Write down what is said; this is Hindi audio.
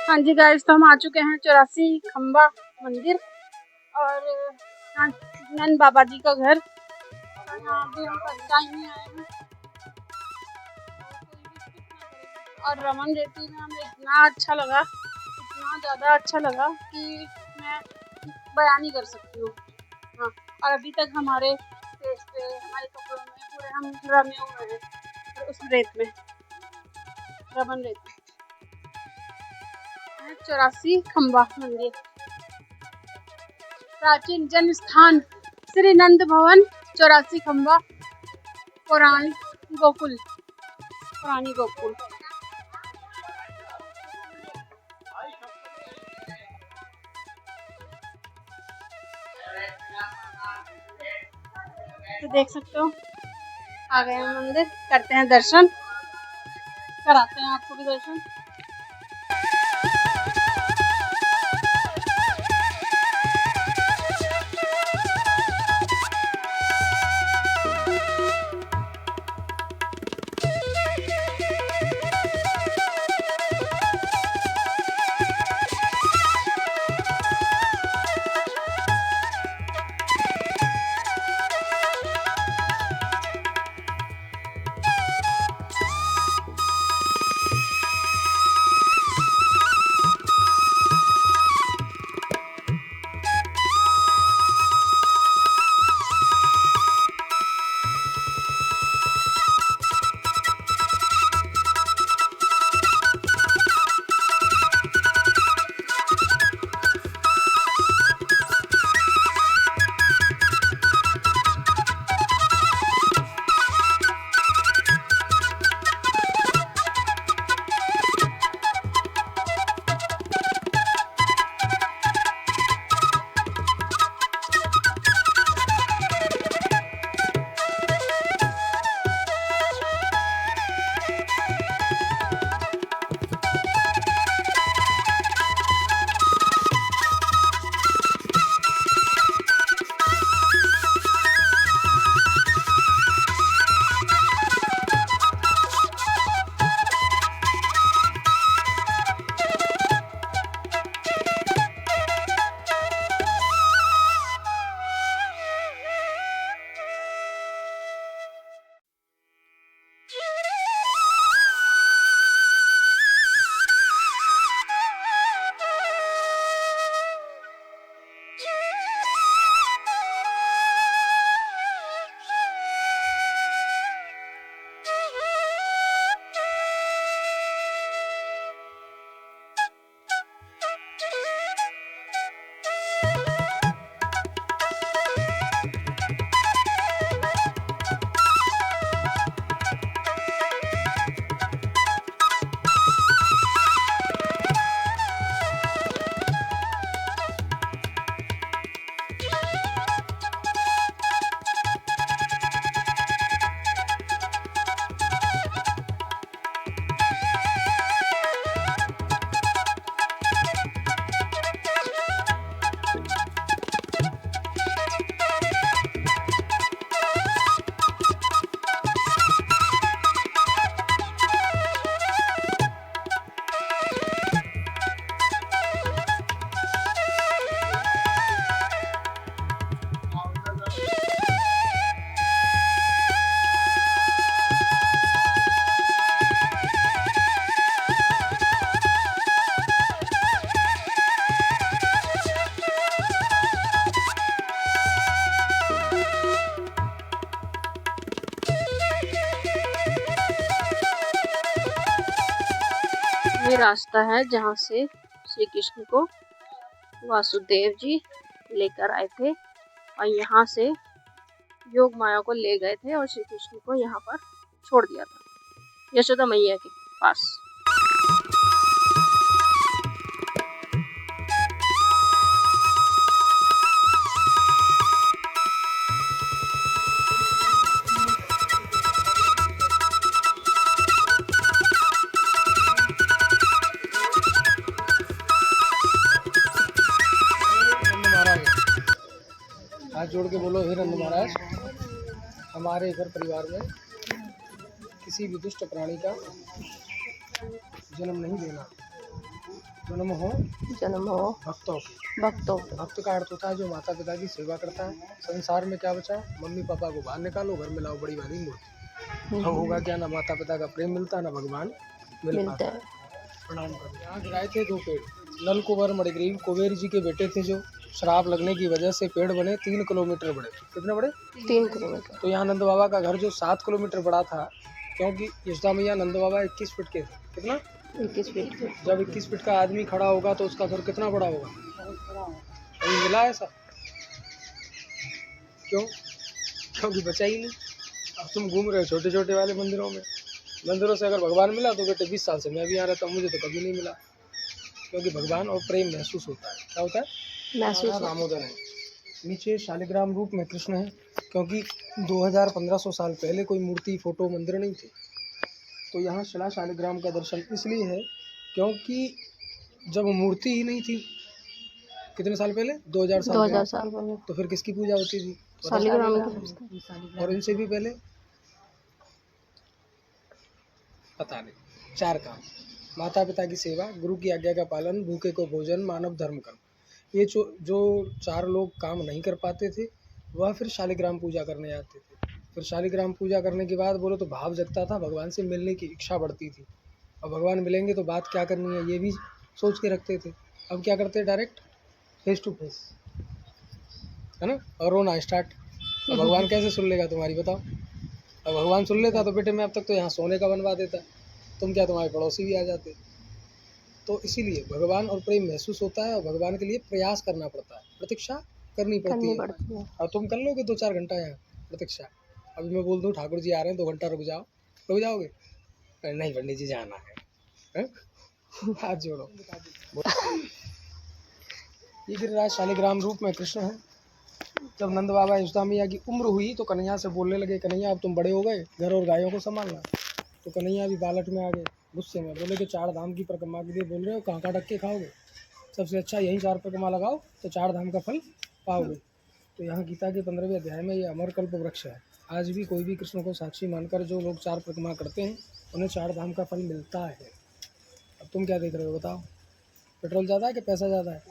हाँ जी गाइस, तो हम आ चुके हैं 84 खंबा मंदिर और यहाँ नंद बाबा जी का घर। और यहाँ भी हम फर्स्ट टाइम ही आए हैं और रमन रेती में हमें इतना अच्छा लगा, इतना ज़्यादा अच्छा लगा कि मैं बयान नहीं कर सकती हूँ। हाँ, और अभी तक हमारे फेस पे, हमारे कपड़ों में पूरे हम रमे हुए हैं उस रेत में, रमन रेती। 84 खंबा मंदिर, प्राचीन जन्म स्थान श्री नंद भवन 84 खंबा, पुरानी गोकुल। तो देख सकते हो, आ गए हैं मंदिर, करते हैं दर्शन, कराते हैं आपको भी दर्शन। ये रास्ता है जहाँ से श्री कृष्ण को वासुदेव जी लेकर आए थे और यहाँ से योग माया को ले गए थे और श्री कृष्ण को यहाँ पर छोड़ दिया था यशोदा मैया के पास। हाथ जोड़ के बोलो, हे नंद महाराज, हमारे घर परिवार में किसी भी दुष्ट प्राणी का जन्म नहीं देना। जन्म हो भक्तों की। भक्त का अर्थ होता है जो माता पिता की सेवा करता है। संसार में क्या बचा, मम्मी पापा को बाहर निकालो, घर में लाओ बड़ी भारी मूर्ति। अब होगा क्या, ना माता पिता का प्रेम मिलता, ना भगवान मिल पाता है। प्रणाम करो। यहाँ गिराए थे 2 पेड़। नल कुंवर मणिग्रीव कुबेर जी के बेटे थे, जो श्राप लगने की वजह से पेड़ बने 3 किलोमीटर बड़े। कितने बड़े? 3 किलोमीटर। तो यहाँ नंद बाबा का घर जो 7 किलोमीटर बड़ा था, क्योंकि यशोदा मैया नंद बाबा 21 फीट के थे। कितना? 21 फीट के। जब 21 फीट का आदमी खड़ा होगा तो उसका घर कितना बड़ा होगा? कहीं मिला ऐसा? क्यों? क्योंकि बचा ही नहीं। अब तुम घूम रहे हो छोटे छोटे वाले मंदिरों में। मंदिरों से अगर भगवान मिला तो बेटे 20 साल से मैं भी यहाँ रहता हूँ, मुझे तो कभी नहीं मिला। क्योंकि भगवान और प्रेम महसूस होता है। क्या होता है? महसूस। दामोदर है। नीचे शालिग्राम रूप में कृष्ण है, क्योंकि 2500 साल पहले कोई मूर्ति, फोटो, मंदिर नहीं थे। तो यहाँ शिला शालिग्राम का दर्शन इसलिए है क्योंकि जब मूर्ति ही नहीं थी, कितने साल पहले? 2000 साल पहले। तो फिर किसकी पूजा होती थी? शालिग्राम की। और इनसे भी पहले पता नहीं। 4 काम: माता पिता की सेवा, गुरु की आज्ञा का पालन, भूखे को भोजन, मानव धर्म कर्म। ये जो 4 लोग काम नहीं कर पाते थे, वह फिर शालिग्राम पूजा करने आते थे। फिर शालिग्राम पूजा करने के बाद बोलो तो भाव जगता था, भगवान से मिलने की इच्छा बढ़ती थी। और भगवान मिलेंगे तो बात क्या करनी है ये भी सोच के रखते थे। अब क्या करते हैं, डायरेक्ट फेस टू फेस, है ना? और रोना स्टार्ट। अब भगवान कैसे सुन लेगा तुम्हारी, बताओ? अब भगवान सुन लेता तो बेटे मैं अब तक तो यहाँ सोने का बनवा देता, तुम क्या तुम्हारे पड़ोसी भी आ जाते। तो इसीलिए भगवान और प्रेम महसूस होता है, और भगवान के लिए प्रयास करना पड़ता है, प्रतीक्षा करनी पड़ती है। और तुम कर लोगे 2-4 घंटा यहाँ प्रतीक्षा। अभी मैं बोल दूँ ठाकुर जी आ रहे हैं 2 घंटा रुक जाओ, रुक जाओगे? नहीं पंडित जी जाना है? हाथ जोड़ो। ये गिरिराज शालिग्राम रूप में कृष्ण है। जब नंद बाबा यशोदा मैया की उम्र हुई तो कन्हैया से बोलने लगे, कन्हैया अब तुम बड़े हो गए, घर और गायों को संभालना। तो कन्हैया भी बालट में आ गए, गुस्से में बोले कि 4 धाम की परिक्रमा के लिए बोल रहे हो, कहाँ का डक्के खाओगे? सबसे अच्छा यहीं 4 परिक्रमा लगाओ तो 4 धाम का फल पाओगे। तो यहाँ गीता के 15वें अध्याय में ये अमर कल्प वृक्ष है। आज भी कोई भी कृष्ण को साक्षी मानकर जो लोग 4 परिक्रमा करते हैं, उन्हें 4 धाम का फल मिलता है। अब तुम क्या देख रहे हो, बताओ? पेट्रोल ज़्यादा है कि पैसा ज़्यादा है?